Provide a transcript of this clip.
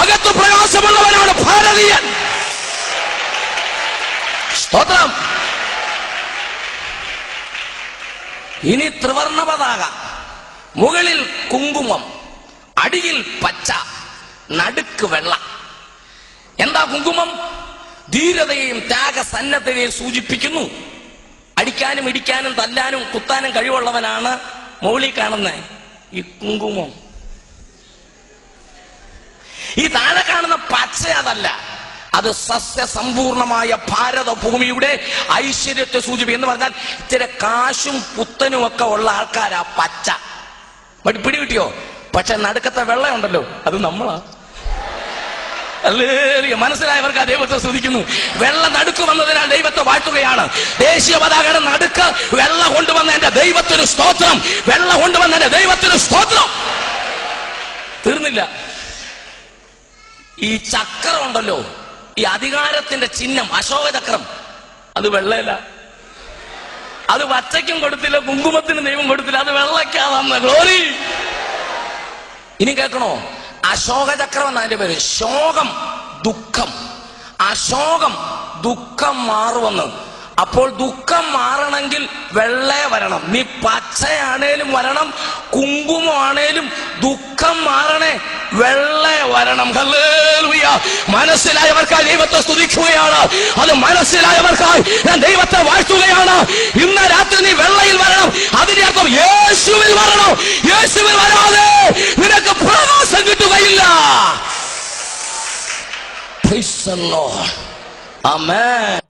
അകത്ത് പ്രകാശമുള്ളവനാണ് ഭാരതീയൻ. സ്തോത്രം. ഇനി ത്രിവർണ്ണ പതാക, മുകളിൽ കുങ്കുമം, അടിയിൽ പച്ച, നടുക്ക് വെള്ള. എന്താ കുങ്കുമം? ധീരതയെയും ത്യാഗസന്നദ്ധതയെയും സൂചിപ്പിക്കുന്നു. അടിക്കാനും ഇടിക്കാനും തല്ലാനും കുത്താനും കഴിവുള്ളവനാണ് മുകളിൽ കാണുന്ന ഈ കുങ്കുമം. ഈ താഴെ കാണുന്ന പച്ച അതല്ല, അത് സസ്യസമ്പൂർണമായ ഭാരതഭൂമിയുടെ ഐശ്വര്യത്തെ സൂചിപ്പിക്കും. എന്ന് പറഞ്ഞാൽ ഇച്ചിരി കാശും പുത്തനും ഒക്കെ ഉള്ള ആൾക്കാരാ പച്ച. പിടി കിട്ടിയോ? പക്ഷെ നടുക്കത്തെ വെള്ളയുണ്ടല്ലോ, അത് നമ്മളാ. മനസ്സിലായവർക്ക് ആ ദൈവത്തെ സ്തുതിക്കുന്നു. വെള്ള നടുക്ക് വന്നതിനാൽ ദൈവത്തെ വാഴ്ത്തുകയാണ്. ദേശീയ പതാകയുടെ നടുക്ക് വെള്ള കൊണ്ടുവന്ന എന്റെ ദൈവത്തിന് സ്തോത്രം. വെള്ള കൊണ്ടുവന്ന എന്റെ ദൈവത്തിന് സ്തോത്രം. തീർന്നില്ല. ഈ ചക്രം ഉണ്ടല്ലോ, ഈ അധികാരത്തിന്റെ ചിഹ്നം അശോകചക്രം, അത് വെള്ളയല്ല. അത് പച്ചയ്ക്കും കൊടുത്തില്ല, കുങ്കുമത്തിന് ദൈവം കൊടുത്തില്ല, അത് വെള്ളയ്ക്കാ വന്ന ഗ്ലോറി. ഇനി കേൾക്കണോ? അശോകചക്രം എന്ന അതിന്റെ പേര്. ശോകം ദുഃഖം, അശോകം ദുഃഖം മാറുമെന്ന്. അപ്പോൾ ദുഃഖം മാറണമെങ്കിൽ വെള്ളേ വരണം. നീ പച്ചയാണേലും വരണം, കുങ്കുമമാണേലും ദുഃഖം മാറണേ വെള്ളേ വരണം. ഹല്ലേലൂയ. മനസ്സിലായവർക്കായി ദൈവത്തെ സ്തുതിക്കുകയാണ്. അത് മനസ്സിലായവർക്കായി ഞാൻ ദൈവത്തെ വാഴ്ത്തുകയാണ്. ഇന്ന് രാത്രി നീ വെള്ളയിൽ വരണം. അതിന്റെ അർത്ഥം യേശുവിൽ വരണം. യേശുവിൽ വരാതെ നിനക്ക് പ്രകാശം കിട്ടുകയില്ല. Praise the Lord. Amen.